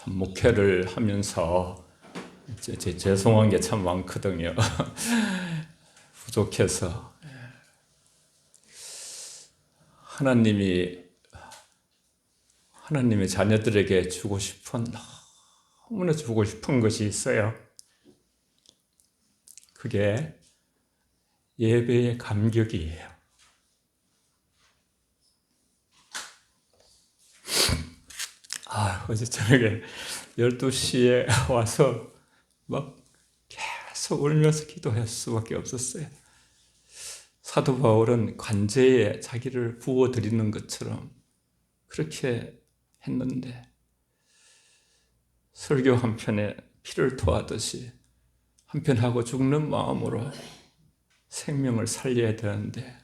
참 목회를 하면서 죄송한 게 참 많거든요. 부족해서 하나님의 자녀들에게 너무나 주고 싶은 것이 있어요. 그게 예배의 감격이에요. 어제 저녁에 12시에 와서 막 계속 울면서 기도할 수밖에 없었어요. 사도 바울은 관제에 자기를 부어드리는 것처럼 그렇게 했는데, 설교 한 편에 피를 토하듯이 한편 하고 죽는 마음으로 생명을 살려야 되는데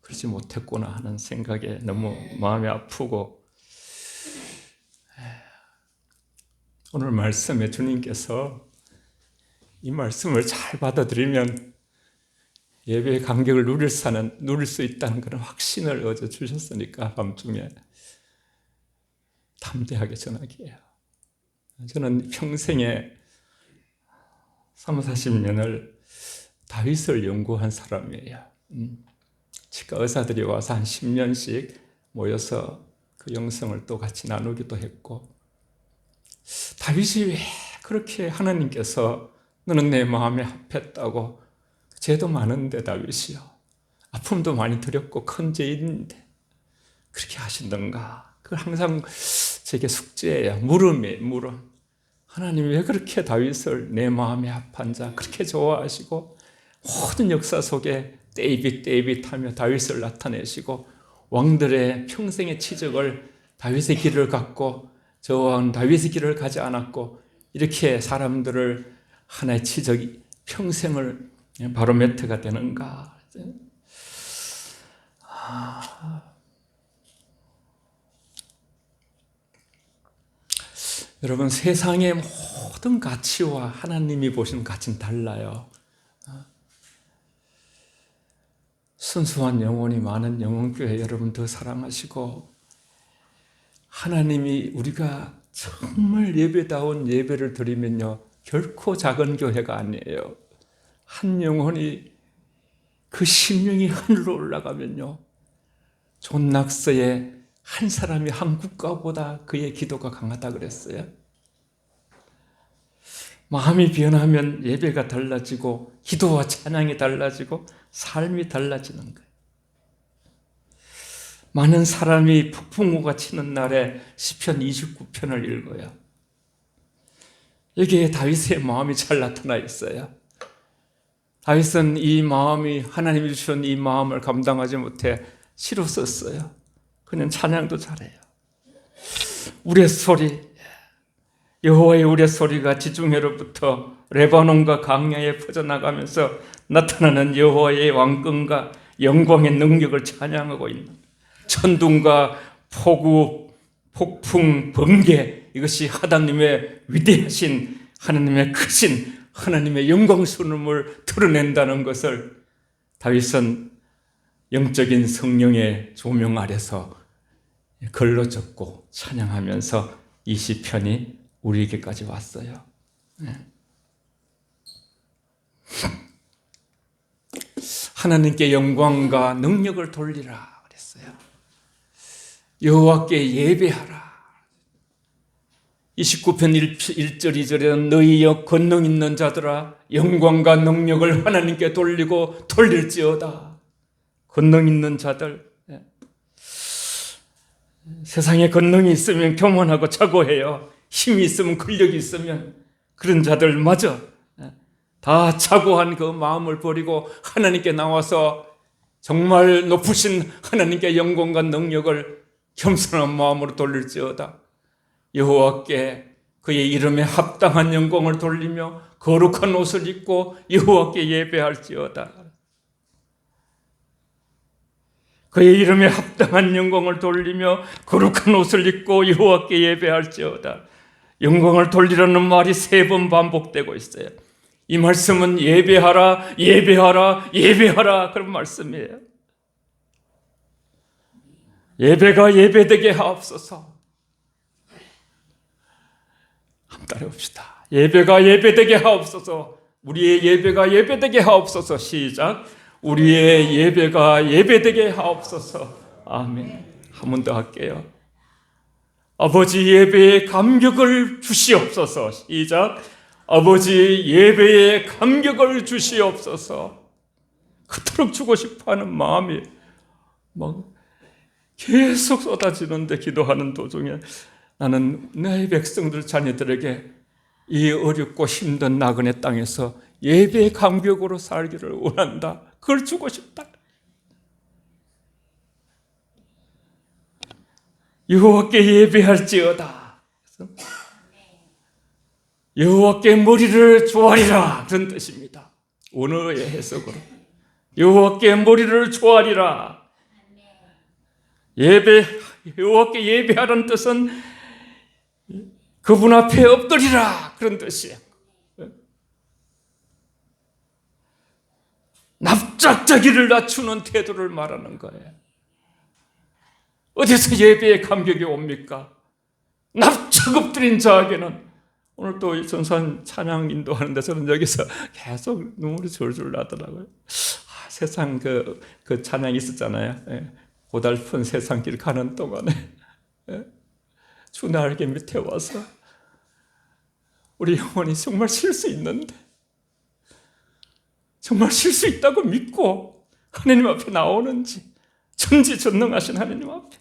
그러지 못했구나 하는 생각에 너무 마음이 아프고, 오늘 말씀에 주님께서 이 말씀을 잘 받아들이면 예배의 감격을 누릴 수 있다는 그런 확신을 어제 주셨으니까 밤중에 담대하게 전하기예요. 저는 평생에 30-40년을 다윗을 연구한 사람이에요. 치과 의사들이 와서 한 10년씩 모여서 그 영성을 또 같이 나누기도 했고, 다윗이 왜 그렇게 하나님께서 너는 내 마음에 합했다고, 죄도 많은데 다윗이요, 아픔도 많이 들였고 큰 죄인인데 그렇게 하시던가. 그걸 항상 제게 숙제예요. 물음. 하나님이 왜 그렇게 다윗을 내 마음에 합한 자 그렇게 좋아하시고, 모든 역사 속에 데이빗 하며 다윗을 나타내시고, 왕들의 평생의 치적을 다윗의 길을 갖고 저 왕은 다윗의 길을 가지 않았고, 이렇게 사람들을 하나의 치적이 평생을 바로메트가 되는가. 여러분, 세상의 모든 가치와 하나님이 보시는 가치는 달라요. 순수한 영혼이 많은 영혼교회 여러분 더 사랑하시고, 하나님이 우리가 정말 예배다운 예배를 드리면요, 결코 작은 교회가 아니에요. 한 영혼이, 그 심령이 하늘로 올라가면요, 존 낙서에 한 사람이 한 국가보다 그의 기도가 강하다 그랬어요. 마음이 변하면 예배가 달라지고 기도와 찬양이 달라지고 삶이 달라지는 거예요. 많은 사람이 폭풍우가 치는 날에 시편 29편을 읽어요. 여기에 다윗의 마음이 잘 나타나 있어요. 다윗은 이 마음이, 하나님이 주신 이 마음을 감당하지 못해 시로 썼어요. 그는 찬양도 잘해요. 우레소리, 여호와의 우레소리가 지중해로부터 레바논과 강야에 퍼져나가면서 나타나는 여호와의 왕권과 영광의 능력을 찬양하고 있는, 천둥과 폭우, 폭풍, 번개, 이것이 하나님의 위대하신, 하나님의 크신 하나님의 영광스러움을 드러낸다는 것을 다윗은 영적인 성령의 조명 아래서 글로 적고 찬양하면서 이 시편이 우리에게까지 왔어요. 하나님께 영광과 능력을 돌리라 그랬어요. 여호와께 예배하라. 29편 1절 2절에는 너희 권능 있는 자들아, 영광과 능력을 하나님께 돌리고 돌릴지어다. 권능 있는 자들, 세상에 권능이 있으면 교만하고 자고해요. 힘이 있으면 권력이 있으면 그런 자들마저 다 자고한 그 마음을 버리고 하나님께 나와서 정말 높으신 하나님께 영광과 능력을 겸손한 마음으로 돌릴지어다. 여호와께 그의 이름에 합당한 영광을 돌리며 거룩한 옷을 입고 여호와께 예배할지어다. 그의 이름에 합당한 영광을 돌리며 거룩한 옷을 입고 여호와께 예배할지어다. 영광을 돌리라는 말이 3번 반복되고 있어요. 이 말씀은 예배하라, 예배하라, 예배하라 그런 말씀이에요. 예배가 예배되게 하옵소서. 한번 따라해봅시다. 예배가 예배되게 하옵소서. 우리의 예배가 예배되게 하옵소서. 시작. 우리의 예배가 예배되게 하옵소서. 아멘. 한 번 더 할게요. 아버지 예배에 감격을 주시옵소서. 시작. 아버지 예배에 감격을 주시옵소서. 그토록 주고 싶어하는 마음이 막 계속 쏟아지는데, 기도하는 도중에 나는 내 백성들 자녀들에게 이 어렵고 힘든 나그네 땅에서 예배의 감격으로 살기를 원한다. 그걸 주고 싶다. 여호와께 예배할지어다. 여호와께 머리를 조아리라, 그런 뜻입니다. 원어의 해석으로 여호와께 머리를 조아리라. 여호와께 예배하라는 뜻은 그분 앞에 엎드리라, 그런 뜻이에요. 납작자기를 낮추는 태도를 말하는 거예요. 어디서 예배의 감격이 옵니까? 납작 엎드린 자에게는. 오늘 또 전산 찬양 인도하는데 저는 여기서 계속 눈물이 졸졸 나더라고요. 세상 그 찬양이 있었잖아요. 고달픈 세상 길 가는 동안에 주 날개 밑에 와서 우리 영혼이 정말 쉴 수 있는데, 정말 쉴 수 있다고 믿고 하나님 앞에 나오는지, 전지전능하신 하나님 앞에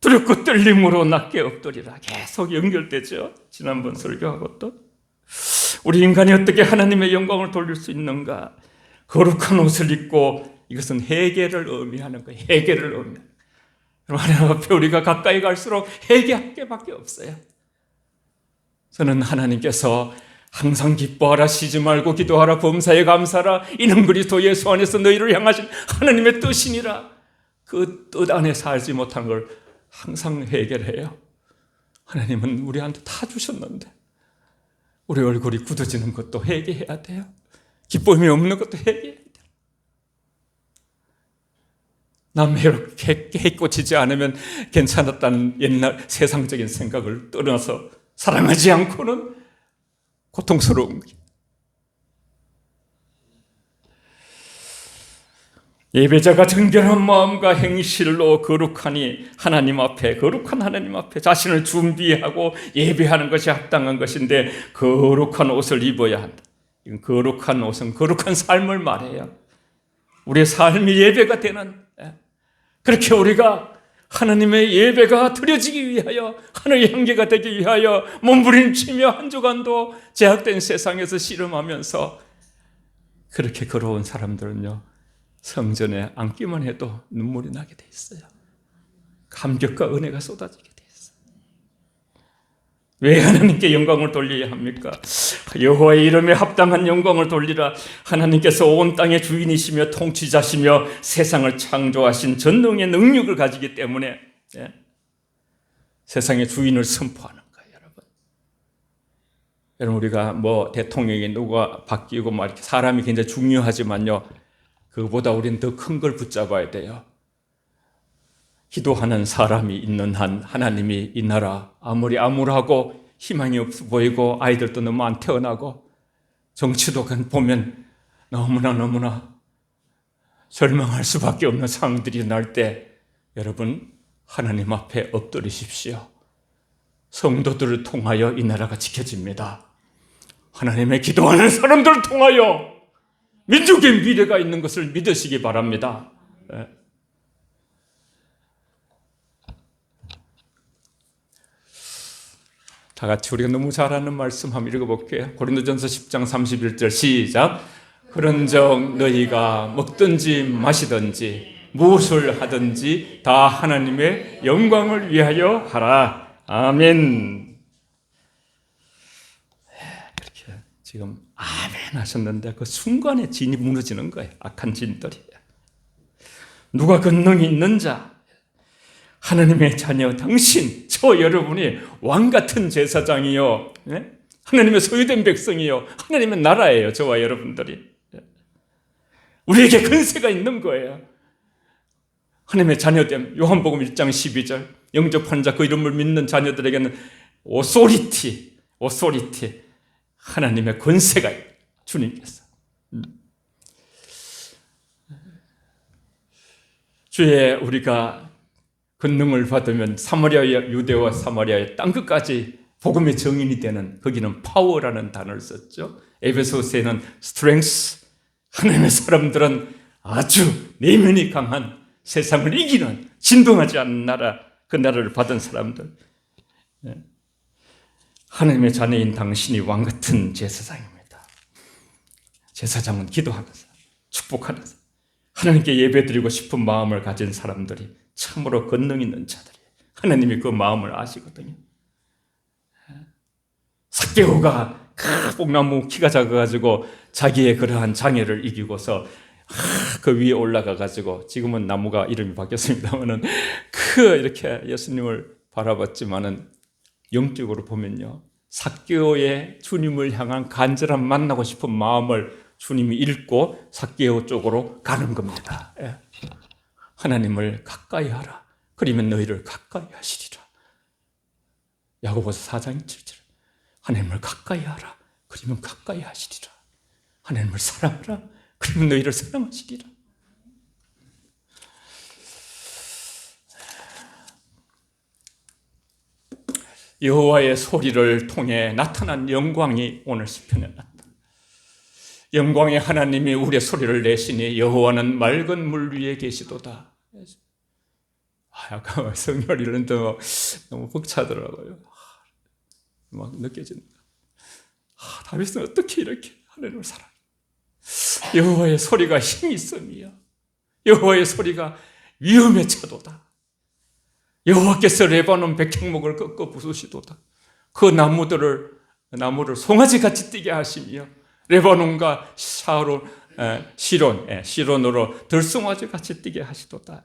두렵고 떨림으로 낮게 엎드리라, 계속 연결되죠. 지난번 설교하고 또 우리 인간이 어떻게 하나님의 영광을 돌릴 수 있는가? 거룩한 옷을 입고, 이것은 회개를 의미하는 거예요. 회개를 의미하는 거예요. 하나님 앞에 우리가 가까이 갈수록 회개할 게밖에 없어요. 저는 하나님께서 항상 기뻐하라, 쉬지 말고 기도하라, 범사에 감사하라, 이는 그리스도 예수 안에서 너희를 향하신 하나님의 뜻이니라. 그 뜻 안에 살지 못한 걸 항상 해결해요. 하나님은 우리한테 다 주셨는데 우리 얼굴이 굳어지는 것도 회개해야 돼요. 기쁨이 없는 것도 회개해야 돼요. 남해롭게 꽂히지 않으면 괜찮았다는 옛날 세상적인 생각을 떠나서 사랑하지 않고는 고통스러운 거예요. 예배자가 정결한 마음과 행실로 거룩한 하나님 앞에 자신을 준비하고 예배하는 것이 합당한 것인데, 거룩한 옷을 입어야 한다. 거룩한 옷은 거룩한 삶을 말해요. 우리의 삶이 예배가 되는, 그렇게 우리가 하나님의 예배가 드려지기 위하여, 하늘의 향기가 되기 위하여 몸부림치며 한 주간도 제약된 세상에서 씨름하면서 그렇게 걸어온 사람들은요, 성전에 앉기만 해도 눈물이 나게 돼 있어요. 감격과 은혜가 쏟아지게 돼 있어요. 왜 하나님께 영광을 돌려야 합니까? 여호와의 이름에 합당한 영광을 돌리라. 하나님께서 온 땅의 주인이시며 통치자시며 세상을 창조하신 전능의 능력을 가지기 때문에 세상의 주인을 선포하는 거예요, 여러분. 여러분, 우리가 뭐 대통령이 누가 바뀌고 막 이렇게 사람이 굉장히 중요하지만요, 그보다 우리는 더 큰 걸 붙잡아야 돼요. 기도하는 사람이 있는 한 하나님이 이 나라 아무리 암울하고 희망이 없어 보이고 아이들도 너무 안 태어나고 정치도 보면 너무나 절망할 수밖에 없는 상황들이 날 때, 여러분, 하나님 앞에 엎드리십시오. 성도들을 통하여 이 나라가 지켜집니다. 하나님의 기도하는 사람들을 통하여 민족의 미래가 있는 것을 믿으시기 바랍니다. 다 같이 우리가 너무 잘 아는 말씀 한번 읽어볼게요. 고린도전서 10장 31절 시작. 그런즉 너희가 먹든지 마시든지 무엇을 하든지 다 하나님의 영광을 위하여 하라. 아멘. 그렇게 지금 아멘 하셨는데 그 순간에 진이 무너지는 거예요. 악한 진들이. 누가 권능이 있는 자, 하나님의 자녀 당신, 저 여러분이 왕같은 제사장이요, 하나님의 소유된 백성이요, 하나님의 나라예요. 저와 여러분들이. 우리에게 근세가 있는 거예요. 하나님의 자녀됨. 요한복음 1장 12절. 영접한 자, 그 이름을 믿는 자녀들에게는 오소리티, 하나님의 권세가 주님께서. 주의 우리가 권능을 받으면 유대와 사마리아의 땅끝까지 복음의 증인이 되는, 거기는 파워라는 단어를 썼죠. 에베소서에는 strength, 하나님의 사람들은 아주 내면이 강한, 세상을 이기는, 진동하지 않는 나라, 그 나라를 받은 사람들. 하나님의 자녀인 당신이 왕같은 제사장입니다. 제사장은 기도하는 사람, 축복하는 사람, 하나님께 예배드리고 싶은 마음을 가진 사람들이 참으로 권능 있는 자들이, 하나님이 그 마음을 아시거든요. 삭개오가 뽕나무 키가 작아가지고 자기의 그러한 장애를 이기고서 그 위에 올라가가지고, 지금은 나무가 이름이 바뀌었습니다만은 이렇게 예수님을 바라봤지만은, 영적으로 보면요, 삭개오의 주님을 향한 간절한 만나고 싶은 마음을 주님이 읽고 삭개오 쪽으로 가는 겁니다. 하나님을 가까이 하라. 그러면 너희를 가까이 하시리라. 야고보서 4장 7절. 하나님을 가까이 하라. 그러면 가까이 하시리라. 하나님을 사랑하라. 그러면 너희를 사랑하시리라. 여호와의 소리를 통해 나타난 영광이 오늘 시편에 나타납니다. 영광의 하나님이 우리의 소리를 내시니 여호와는 맑은 물 위에 계시도다. 아까 성경 읽는데 너무 벅차더라고요. 막 느껴진다. 다윗은 어떻게 이렇게 하나님을 사랑해? 여호와의 소리가 힘이 있음이요, 여호와의 소리가 위험에 차도다. 여호와께서 레바논 백향목을 꺾어 부수시도다. 그 나무를 송아지같이 뛰게 하시며, 레바논과 시론으로 들송아지같이 뛰게 하시도다.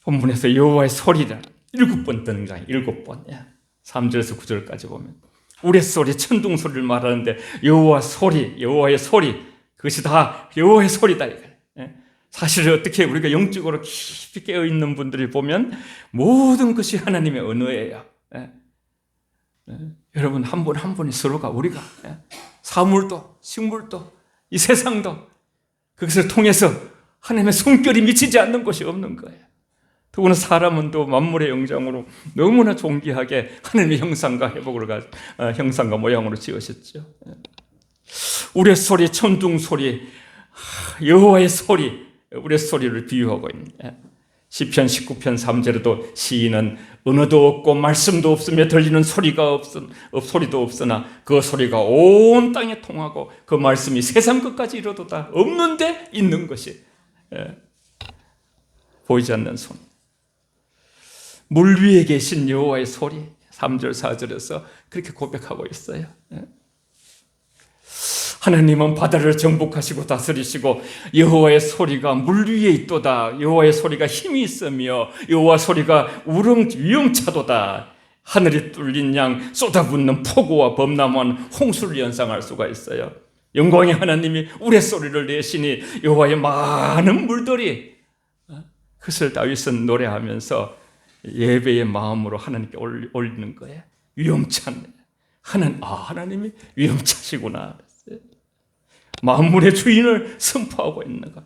본문에서 여호와의 소리를 7번 등장, 7번. 3절에서 9절까지 보면 우레소리, 천둥소리를 말하는데, 여호와의 소리, 그것이 다 여호와의 소리다. 사실 어떻게 우리가 영적으로 깊이 깨어있는 분들이 보면 모든 것이 하나님의 언어예요. 여러분, 한 분 한 분이 서로가, 우리가 사물도 식물도 이 세상도 그것을 통해서 하나님의 손결이 미치지 않는 곳이 없는 거예요. 더구나 사람은 또 만물의 영장으로 너무나 존귀하게 하나님의 형상과 형상과 모양으로 지으셨죠. 우레소리, 천둥소리, 여호와의 소리, 우레소리를 비유하고 있는 시편 19편 3절에도 시인은 언어도 없고 말씀도 없으며 들리는 소리도 없으나 그 소리가 온 땅에 통하고 그 말씀이 세상 끝까지 이르도다. 없는데 있는 것이, 보이지 않는 손. 물 위에 계신 여호와의 소리, 3절 4절에서 그렇게 고백하고 있어요. 하나님은 바다를 정복하시고 다스리시고 여호와의 소리가 물 위에 있도다. 여호와의 소리가 힘이 있으며 여호와 소리가 위엄차도다. 하늘이 뚫린 양 쏟아붓는 폭우와 범람한 홍수를 연상할 수가 있어요. 영광의 하나님이 우레소리를 내시니 여호와의 많은 물들이, 그것을 다윗은 노래하면서 예배의 마음으로 하나님께 올리는 거예요. 위엄찬 하나님이 위엄차시구나. 만물의 주인을 선포하고 있는 것.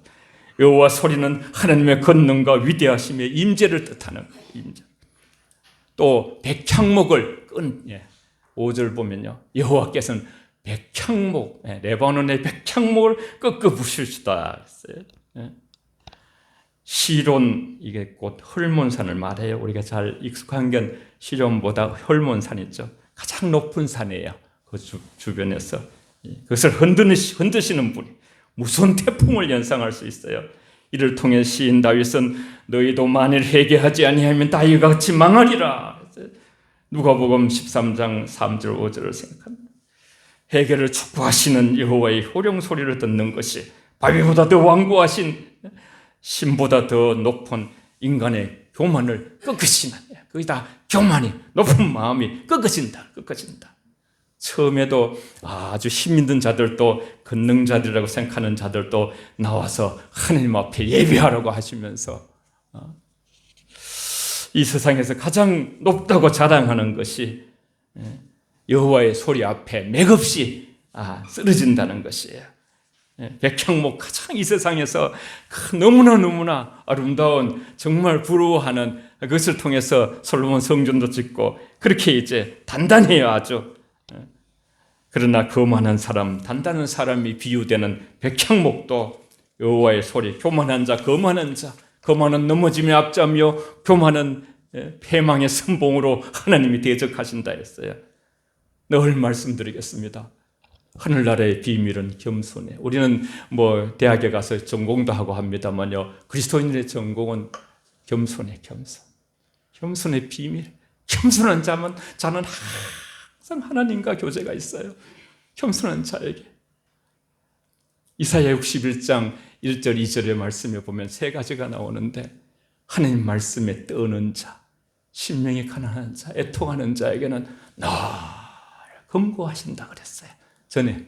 여호와 소리는 하나님의 권능과 위대하심의 임재를 뜻하는 거예요. 임재. 또 백향목을 5절 보면요, 여호와께서는 백향목, 레바논의 백향목을 꺾어 부수시다 했어요. 시론, 이게 곧 헐몬산을 말해요. 우리가 잘 익숙한 건 시론보다 헐몬산이죠. 가장 높은 산이에요. 그 주변에서 그것을 흔드시는 분이 무서운 태풍을 연상할 수 있어요. 이를 통해 시인 다윗은 너희도 만일 회개하지 아니하면 다윗과 같이 망하리라. 누가복음 13장 3절 5절을 생각합니다. 회개를 촉구하시는 여호와의 호령 소리를 듣는 것이 바위보다 더 완고하신 신보다 더 높은 인간의 교만을 꺾으시는, 거기다 교만이, 높은 마음이 꺾어진다. 처음에도 아주 힘있는 자들도, 권능자들이라고 생각하는 자들도 나와서 하나님 앞에 예배하라고 하시면서 이 세상에서 가장 높다고 자랑하는 것이 여호와의 소리 앞에 맥없이 쓰러진다는 것이에요. 백향목, 가장 이 세상에서 너무나 아름다운, 정말 부러워하는 그것을 통해서 솔로몬 성전도 짓고 그렇게 이제 단단해요, 아주. 그러나 거만한 사람, 단단한 사람이 비유되는 백향목도 여호와의 소리, 교만한 자, 거만한 자, 거만은 넘어짐의 앞자며 교만은 패망의 선봉으로 하나님이 대적하신다 했어요. 늘 말씀드리겠습니다. 하늘나라의 비밀은 겸손해. 우리는 대학에 가서 전공도 하고 합니다만요, 그리스도인의 전공은 겸손해. 겸손의 비밀. 겸손한 자는 항상 하나님과 교제가 있어요. 겸손한 자에게. 이사야 61장 1절 2절의 말씀에 보면 세 가지가 나오는데, 하나님 말씀에 떠는 자, 심령이 가난한 자, 애통하는 자에게는 늘 금고하신다 그랬어요. 전에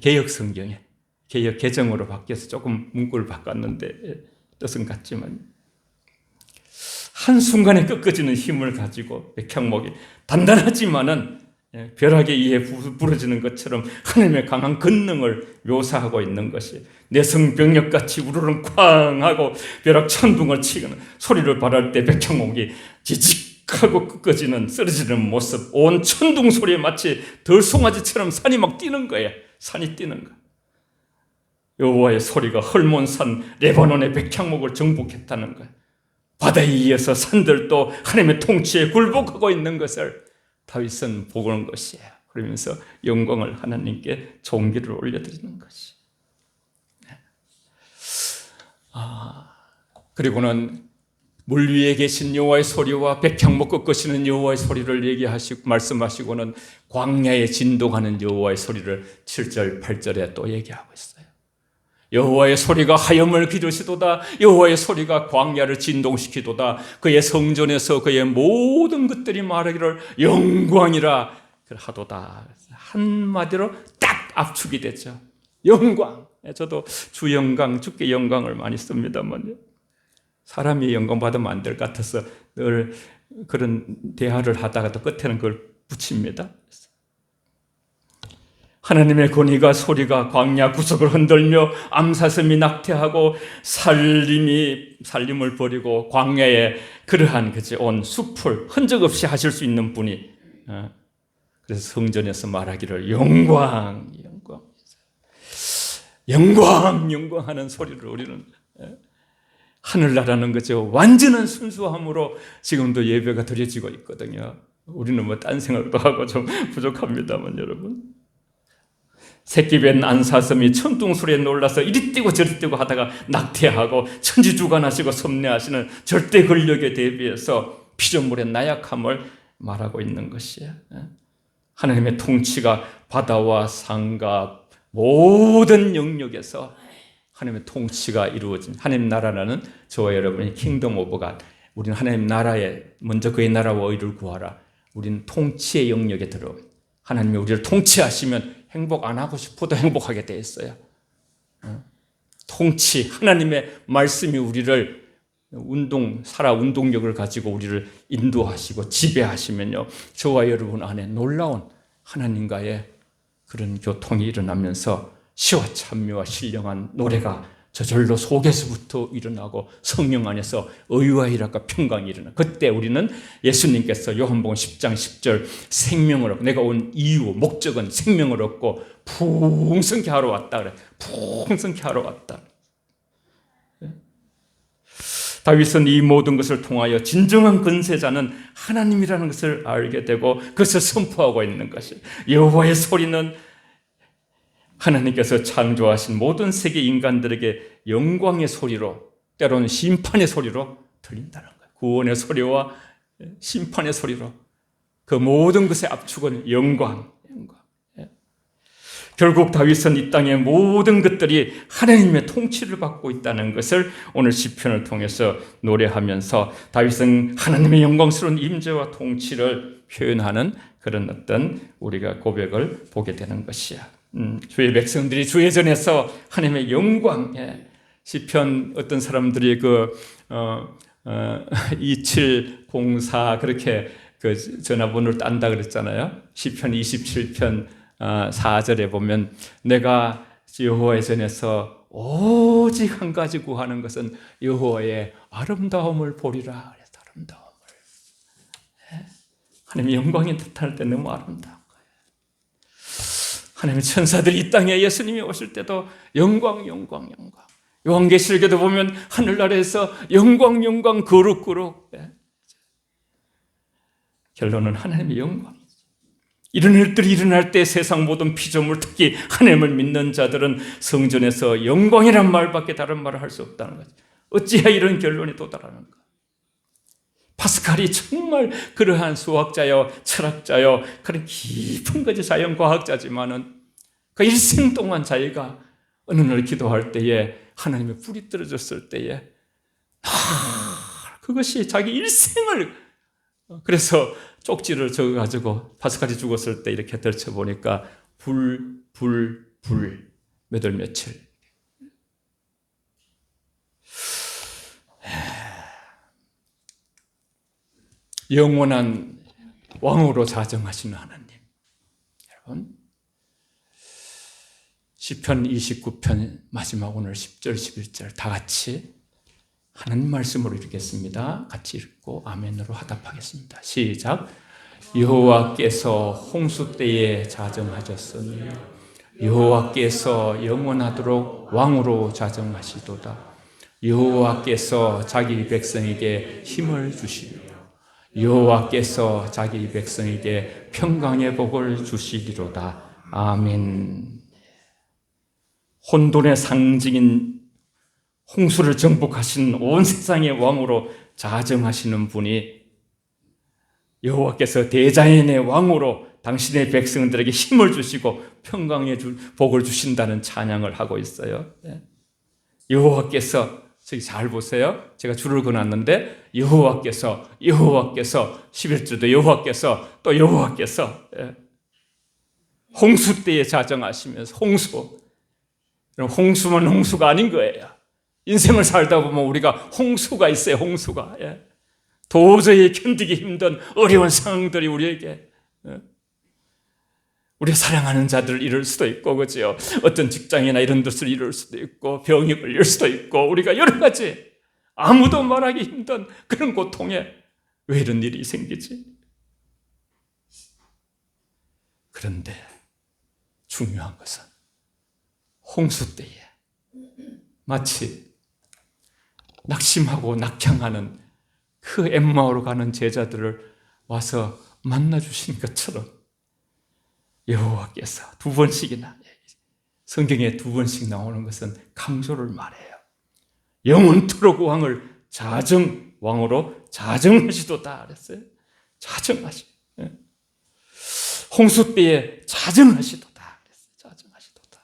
개역 성경에, 개역 개정으로 바뀌어서 조금 문구를 바꿨는데 뜻은 같지만, 한순간에 꺾어지는 힘을 가지고 백향목이 단단하지만은 벼락에 의해 부러지는 것처럼 하나님의 강한 권능을 묘사하고 있는 것이, 내성병력같이 우르릉쾅 하고 벼락 천둥을 치거나 소리를 발할 때 백향목이 지직하고 꺾어지는, 쓰러지는 모습, 온 천둥 소리에 마치 들송아지처럼 산이 막 뛰는 거예요. 산이 뛰는 거. 여호와의 소리가 헐몬산 레바논의 백향목을 정복했다는 거예요. 바다에 의해서 산들도 하나님의 통치에 굴복하고 있는 것을 다윗은 보는 것이에요. 그러면서 영광을 하나님께 존귀를 올려드리는 것이. 그리고는 물 위에 계신 여호와의 소리와 백향목 꺾으시는 여호와의 소리를 얘기하시고 말씀하시고는 광야에 진동하는 여호와의 소리를 7절 8절에 또 얘기하고 있어요. 여호와의 소리가 하염을 기르시도다. 여호와의 소리가 광야를 진동시키도다. 그의 성전에서 그의 모든 것들이 말하기를 영광이라 하도다. 한마디로 딱 압축이 됐죠. 영광. 저도 주 영광, 주께 영광을 많이 씁니다만요, 사람이 영광 받으면 안 될 것 같아서 늘 그런 대화를 하다가도 끝에는 그걸 붙입니다. 하나님의 권위가, 소리가 광야 구석을 흔들며 암사슴이 낙태하고 살림을 버리고 광야에 그러한 온 숲을 흔적 없이 하실 수 있는 분이, 그래서 성전에서 말하기를 영광 하는 소리를 우리는 하늘나라는 거죠. 완전한 순수함으로 지금도 예배가 드려지고 있거든요. 우리는 딴 생각도 하고 좀 부족합니다만 여러분, 새끼 뵌 안사슴이 천둥 소리에 놀라서 이리 뛰고 저리 뛰고 하다가 낙태하고 천지주관하시고 섭리하시는 절대 권력에 대비해서 피조물의 나약함을 말하고 있는 것이에요. 하나님의 통치가 바다와 산과 모든 영역에서 하나님의 통치가 이루어진, 하나님 나라라는 저와 여러분이 킹덤 오브 갓, 우리는 하나님 나라에 먼저 그의 나라와 의를 구하라. 우리는 통치의 영역에 들어오고, 하나님이 우리를 통치하시면 행복 안 하고 싶어도 행복하게 돼 있어요. 통치, 하나님의 말씀이 우리를 운동력을 가지고 우리를 인도하시고 지배하시면요, 저와 여러분 안에 놀라운 하나님과의 그런 교통이 일어나면서 시와 찬미와 신령한 노래가 저절로 속에서부터 일어나고 성령 안에서 의와 희락과 평강이 일어나. 그때 우리는 예수님께서 요한복음 10장 10절 생명을 얻고, 내가 온 이유 목적은 생명을 얻고 풍성케 하러 왔다 그래. 풍성케 하러 왔다. 다윗은 이 모든 것을 통하여 진정한 권세자는 하나님이라는 것을 알게 되고 그것을 선포하고 있는 것이, 여호와의 소리는 하나님께서 창조하신 모든 세계 인간들에게 영광의 소리로, 때로는 심판의 소리로 들린다는 거예요. 구원의 소리와 심판의 소리로 그 모든 것의 압축은 영광. 결국 다윗은 이 땅의 모든 것들이 하나님의 통치를 받고 있다는 것을 오늘 시편을 통해서 노래하면서 다윗은 하나님의 영광스러운 임재와 통치를 표현하는 그런 어떤 우리가 고백을 보게 되는 것이야. 주의 백성들이 주의 전에서 하나님의 영광, 시편 어떤 사람들이 2704 그렇게 그 전화번호를 딴다 그랬잖아요. 시편 27편 4절에 보면 내가 여호와의 전에서 오직 한 가지 구하는 것은 여호와의 아름다움을 보리라. 아름다움을. 하나님의 영광이 나타날 때 너무 아름다운 거예요. 하나님의 천사들이 이 땅에 예수님이 오실 때도 영광. 요한계시록에도 보면 하늘나라에서 영광 거룩. 결론은 하나님의 영광이죠. 이런 일들이 일어날 때 세상 모든 피조물, 특히 하나님을 믿는 자들은 성전에서 영광이란 말밖에 다른 말을 할 수 없다는 거죠. 어찌해야 이런 결론에 도달하는가? 파스칼이 정말 그러한 수학자요, 철학자요, 그런 깊은 거지 자연과학자지만은 그 일생 동안 자기가 어느 날 기도할 때에 하나님의 불이 떨어졌을 때에 그것이 자기 일생을 그래서 쪽지를 적어가지고 파스칼이 죽었을 때 이렇게 들춰보니까 불 몇 월 며칠 영원한 왕으로 자정하시는 하나님. 여러분 시편 29편 마지막 오늘 10절 11절 다 같이 하나님 말씀으로 읽겠습니다. 같이 읽고 아멘으로 화답하겠습니다. 시작. 여호와께서 홍수 때에 자정하셨으니 여호와께서 영원하도록 왕으로 자정하시도다. 여호와께서 자기 백성에게 힘을 주시며 여호와께서 자기 백성에게 평강의 복을 주시리로다. 아멘. 혼돈의 상징인 홍수를 정복하신 온 세상의 왕으로 자정하시는 분이 여호와께서 대자연의 왕으로 당신의 백성들에게 힘을 주시고 평강의 복을 주신다는 찬양을 하고 있어요. 여호와께서 저기 잘 보세요. 제가 줄을 그어놨는데 여호와께서 11절도 여호와께서 또 여호와께서 홍수 때에 자정하시면서 홍수만 홍수가 아닌 거예요. 인생을 살다 보면 우리가 홍수가 있어요. 홍수가 도저히 견디기 힘든 어려운 상황들이 우리에게 우리 사랑하는 자들을 잃을 수도 있고 그죠? 어떤 직장이나 이런 데를 잃을 수도 있고 병이 걸릴 수도 있고 우리가 여러 가지 아무도 말하기 힘든 그런 고통에 왜 이런 일이 생기지? 그런데 중요한 것은 홍수 때에 마치 낙심하고 낙향하는 그 엠마오로 가는 제자들을 와서 만나주신 것처럼 여호와께서 두 번씩이나 성경에 두 번씩 나오는 것은 강조를 말해요. 영원토록 왕을 왕으로 자정하시도다 그랬어요. 자정하시. 홍수 때에 자정하시도다 그랬어요. 자정하시도다.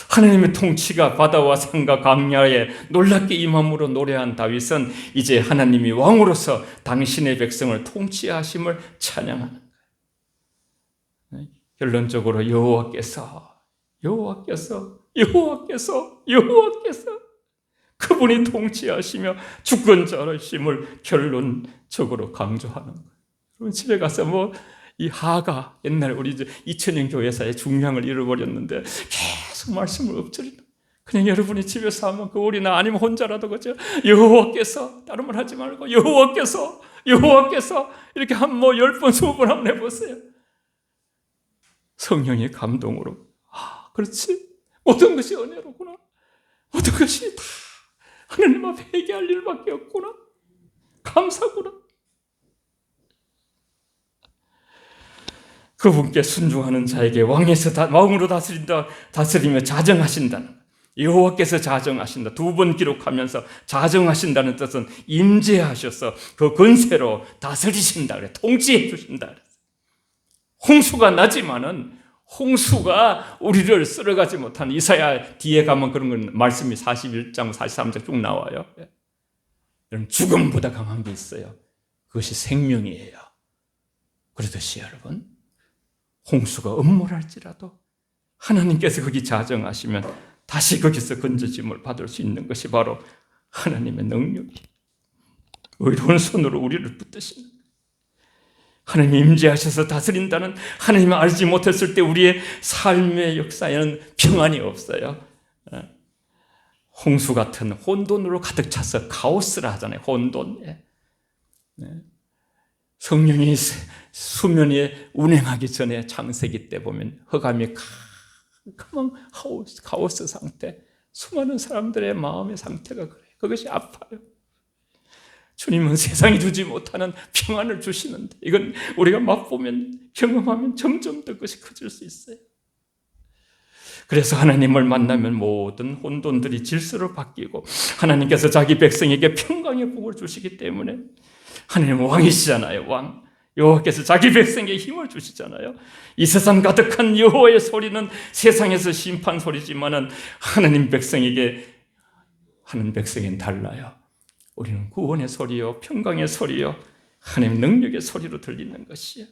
하나님의 통치가 바다와 산과 강야에 놀랍게 임함으로 노래한 다윗은 이제 하나님이 왕으로서 당신의 백성을 통치하심을 찬양하는 거예요. 결론적으로 여호와께서 그분이 통치하시며 주권자이심을 결론적으로 강조하는 거예요. 여러분 집에 가서 이 하가 옛날 우리 2000년 교회사의 중량을 잃어버렸는데 계속 말씀을 엎드리는 그냥 여러분이 집에서 하면 그 우리나 아니면 혼자라도 그죠? 여호와께서 다른 말 하지 말고 여호와께서 이렇게 한 10번 20번 한번 해보세요. 성령의 감동으로 그렇지 모든 것이 은혜로구나. 모든 것이 다 하나님 앞에 회개할 일밖에 없구나. 감사구나. 그분께 순종하는 자에게 왕으로 다스리며 자정하신다는 여호와께서 자정하신다. 두 번 기록하면서 자정하신다는 뜻은 임재하셔서 그 권세로 다스리신다 그래. 통치해 주신다 그래. 홍수가 나지만은 홍수가 우리를 쓸어가지 못한 이사야 뒤에 가면 그런 건 말씀이 41장 43장 쭉 나와요. 여러분 죽음보다 강한 게 있어요. 그것이 생명이에요. 그러듯이 여러분 홍수가 음모랄지라도 하나님께서 거기 자정하시면 다시 거기서 건져짐을 받을 수 있는 것이 바로 하나님의 능력이 의로운 손으로 우리를 붙드시는, 하나님이 임재하셔서 다스린다는, 하나님을 알지 못했을 때 우리의 삶의 역사에는 평안이 없어요. 홍수 같은 혼돈으로 가득 차서 카오스라 하잖아요. 혼돈. 성령이 수면 위에 운행하기 전에 창세기 때 보면 흑암이 캄캄한 카오스 상태, 수많은 사람들의 마음의 상태가 그래요. 그것이 아파요. 주님은 세상이 주지 못하는 평안을 주시는데, 이건 우리가 맛보면, 경험하면 점점 더 그것이 커질 수 있어요. 그래서 하나님을 만나면 모든 혼돈들이 질서로 바뀌고, 하나님께서 자기 백성에게 평강의 복을 주시기 때문에, 하나님은 왕이시잖아요. 왕. 여호와께서 자기 백성에게 힘을 주시잖아요. 이 세상 가득한 여호와의 소리는 세상에서 심판 소리지만은 하나님 백성에게, 하는 백성은 달라요. 우리는 구원의 소리요, 평강의 소리요, 하나님 능력의 소리로 들리는 것이요.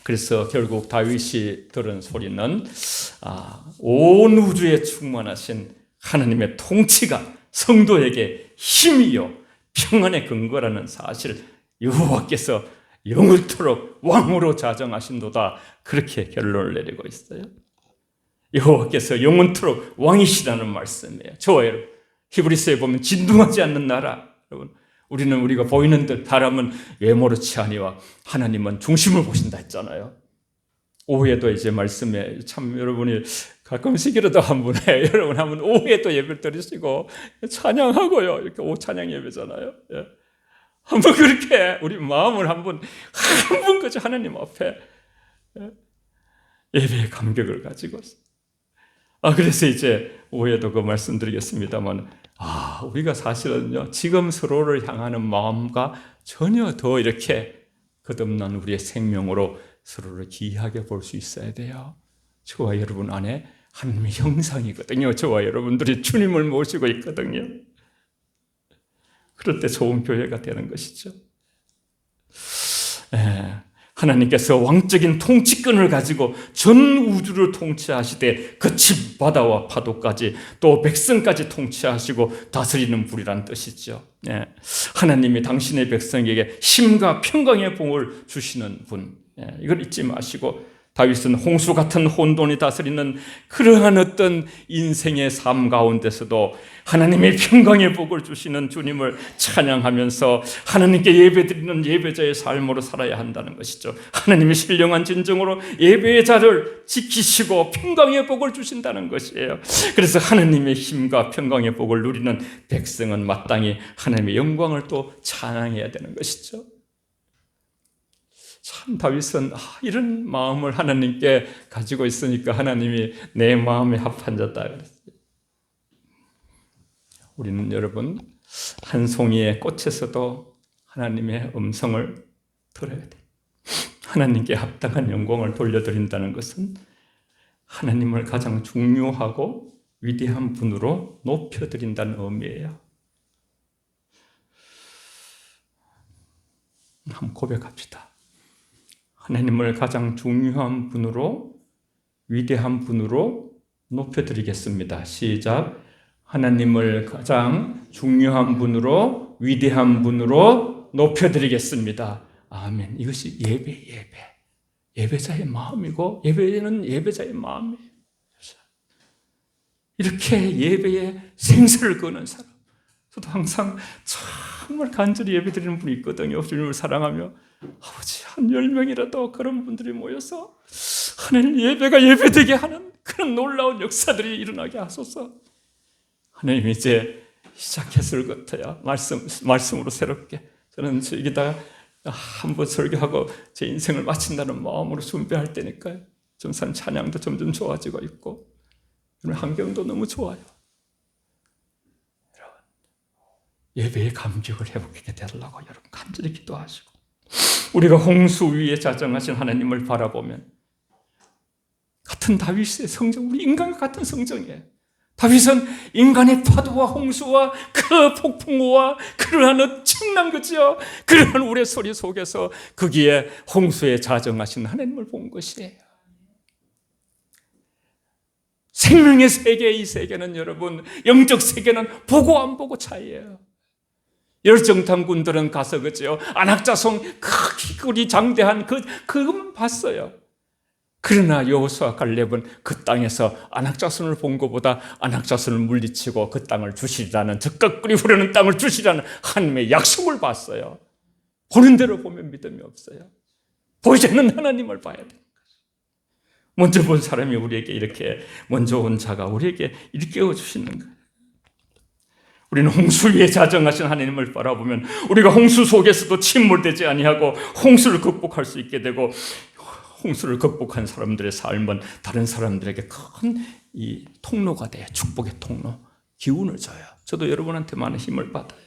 그래서 결국 다윗이 들은 소리는 온 우주에 충만하신 하나님의 통치가 성도에게 힘이요 평안의 근거라는 사실, 여호와께서 영원토록 왕으로 자정하신도다, 그렇게 결론을 내리고 있어요. 여호와께서 영원토록 왕이시라는 말씀이에요. 저와 여러분, 히브리서에 보면 진동하지 않는 나라, 여러분, 우리가 보이는 듯 바람은 외모로 치하니와 하나님은 중심을 보신다 했잖아요. 오후에도 이제 말씀에 참 여러분이 가끔씩이라도 한번 해요. 여러분 한번 오후에도 예배를 드리시고 찬양하고요. 이렇게 오후 찬양 예배잖아요. 예. 한번 그렇게 우리 마음을 한번 그저 하나님 앞에 예배의 감격을 가지고. 그래서 이제 오후에도 그 말씀드리겠습니다만, 우리가 사실은요, 지금 서로를 향하는 마음과 전혀 더 이렇게 거듭난 우리의 생명으로 서로를 귀하게 볼 수 있어야 돼요. 저와 여러분 안에 하나님의 형상이거든요. 저와 여러분들이 주님을 모시고 있거든요. 그럴 때 좋은 교회가 되는 것이죠. 하나님께서 왕적인 통치권을 가지고 전 우주를 통치하시되 거친 바다와 파도까지 또 백성까지 통치하시고 다스리는 분이란 뜻이죠. 하나님이 당신의 백성에게 힘과 평강의 복을 주시는 분, 이걸 잊지 마시고, 다윗은 홍수 같은 혼돈이 다스리는 그러한 어떤 인생의 삶 가운데서도 하나님의 평강의 복을 주시는 주님을 찬양하면서 하나님께 예배드리는 예배자의 삶으로 살아야 한다는 것이죠. 하나님의 신령한 진정으로 예배의 자를 지키시고 평강의 복을 주신다는 것이에요. 그래서 하나님의 힘과 평강의 복을 누리는 백성은 마땅히 하나님의 영광을 또 찬양해야 되는 것이죠. 참 다윗은 이런 마음을 하나님께 가지고 있으니까 하나님이 내 마음에 합한 자다 그랬어요. 우리는 여러분 한 송이의 꽃에서도 하나님의 음성을 들어야 돼요. 하나님께 합당한 영광을 돌려드린다는 것은 하나님을 가장 중요하고 위대한 분으로 높여드린다는 의미예요. 한번 고백합시다. 하나님을 가장 중요한 분으로, 위대한 분으로 높여드리겠습니다. 시작. 하나님을 가장 중요한 분으로, 위대한 분으로 높여드리겠습니다. 아멘. 이것이 예배자의 마음이고, 예배는 예배자의 마음이에요. 이렇게 예배에 생사를 거는 사람. 저도 항상 정말 간절히 예배드리는 분이 있거든요. 주님을 사랑하며, 아버지 한 10명이라도 그런 분들이 모여서 하나님 예배가 예배되게 하는 그런 놀라운 역사들이 일어나게 하소서. 하나님 이제 시작했을 것 같아요. 말씀으로 새롭게. 저는 여기다가 한번 설교하고 제 인생을 마친다는 마음으로 준비할 때니까요. 정산 찬양도 점점 좋아지고 있고, 환경도 너무 좋아요. 여러분, 예배의 감격을 회복하게 되려고 여러분 간절히 기도하시고, 우리가 홍수 위에 자정하신 하나님을 바라보면 같은 다윗의 성정, 우리 인간과 같은 성정이에요. 다윗은 인간의 파도와 홍수와 그 폭풍우와 그러한 엄청난 거죠. 그러한 우레소리 속에서 거기에 홍수에 자정하신 하나님을 본 것이에요. 생명의 세계, 이 세계는 여러분, 영적 세계는 보고 안 보고 차이예요. 열정탐꾼들은 가서 그죠, 안악자손 크기 장대한 그것만 봤어요. 그러나 여호수아 갈렙은 그 땅에서 안악자손을 본 것보다 안악자손을 물리치고 그 땅을 주시리라는, 적각 꿀이 흐르는 땅을 주시리라는 하나님의 약속을 봤어요. 보는 대로 보면 믿음이 없어요. 보이지 않는 하나님을 봐야 돼요. 먼저 본 사람이 우리에게 이렇게, 먼저 온 자가 우리에게 일깨워 주시는 거예요. 우리는 홍수 위에 자정하신 하나님을 바라보면 우리가 홍수 속에서도 침몰되지 아니하고 홍수를 극복할 수 있게 되고, 홍수를 극복한 사람들의 삶은 다른 사람들에게 큰 이 통로가 돼요. 축복의 통로, 기운을 줘요. 저도 여러분한테 많은 힘을 받아요.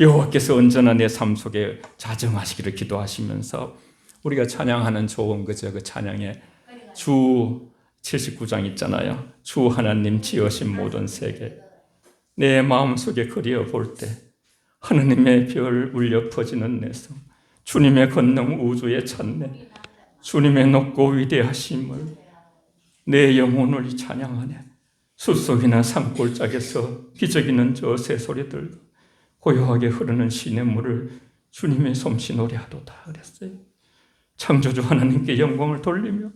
여호와께서 언제나 내 삶 속에 자정하시기를 기도하시면서 우리가 찬양하는 좋은 그 찬양에 주 79장 있잖아요. 주 하나님 지으신 모든 세계, 내 마음속에 그리워 볼 때 하느님의 별 울려 퍼지는 내 성, 주님의 권능 우주에 찾네, 주님의 높고 위대하심을 내 영혼을 찬양하네. 숲속이나 산골짜기에서 기저귀는 저 새소리들, 고요하게 흐르는 시냇물을 주님의 솜씨 노래하도다 그랬어요. 창조주 하나님께 영광을 돌리며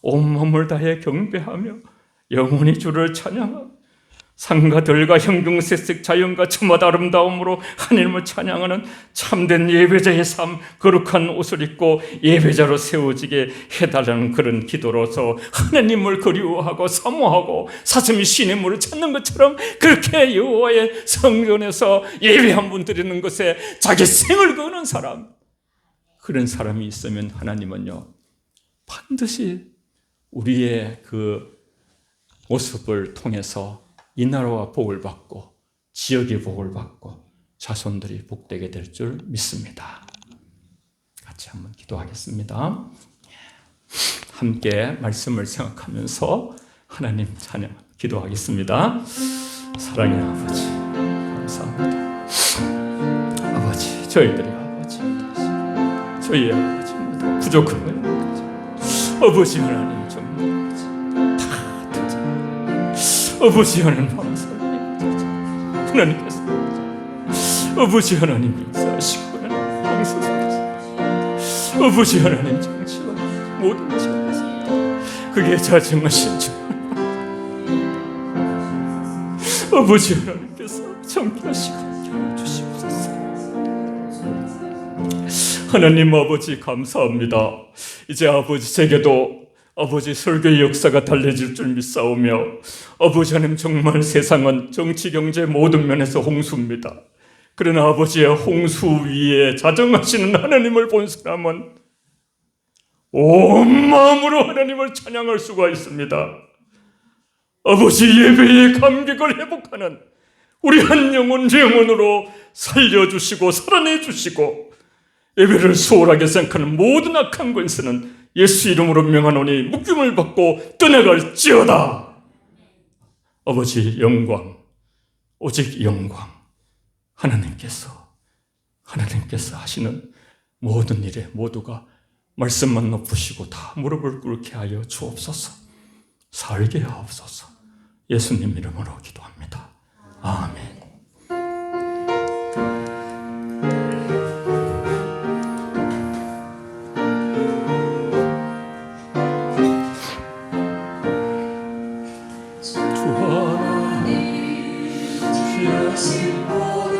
온몸을 다해 경배하며 영원히 주를 찬양하며 산과 들과 형경색색 자연과 저마다 아름다움으로 하나님을 찬양하는 참된 예배자의 삶, 거룩한 옷을 입고 예배자로 세워지게 해달라는 그런 기도로서 하나님을 그리워하고 사모하고 사슴이 시냇물을 찾는 것처럼 그렇게 여호와의 성전에서 예배 한 분 드리는 것에 자기 생을 거는 사람, 그런 사람이 있으면 하나님은요 반드시 우리의 그 모습을 통해서 이 나라와 복을 받고 지역의 복을 받고 자손들이 복되게 될 줄 믿습니다. 같이 한번 기도하겠습니다. 함께 말씀을 생각하면서 하나님 찬양 기도하겠습니다. 사랑의 아버지, 감사합니다. 아버지, 저희들의 아버지, 저희의 아버지입니다. 부족함을 아버지 하나님 아버지 하나님 하나님께서 아버지 하나님 역사하시고 용서하시고 아버지 하나님 정치와 모든 것이 없습니다. 그게 자정하신 줄 아버지 하나님께서 정결하시고 함께 주시옵소서. 하나님 아버지 감사합니다. 이제 아버지 제게도 아버지 설교의 역사가 달라질 줄 믿사오며 아버지 하나님 정말 세상은 정치 경제 모든 면에서 홍수입니다. 그러나 아버지의 홍수 위에 자정하시는 하나님을 본 사람은 온 마음으로 하나님을 찬양할 수가 있습니다. 아버지 예배의 감격을 회복하는 우리 한 영혼으로 살려주시고 살아내주시고 예배를 소홀하게 생각하는 모든 악한 권세는 예수 이름으로 명하노니 묶임을 받고 떠나갈지어다. 아버지 영광, 오직 영광, 하나님께서 하시는 모든 일에 모두가 말씀만 높으시고 다 무릎을 꿇게 하여 주옵소서. 살게 하옵소서. 예수님 이름으로 기도합니다. 아멘. 주하나님 지으신 모든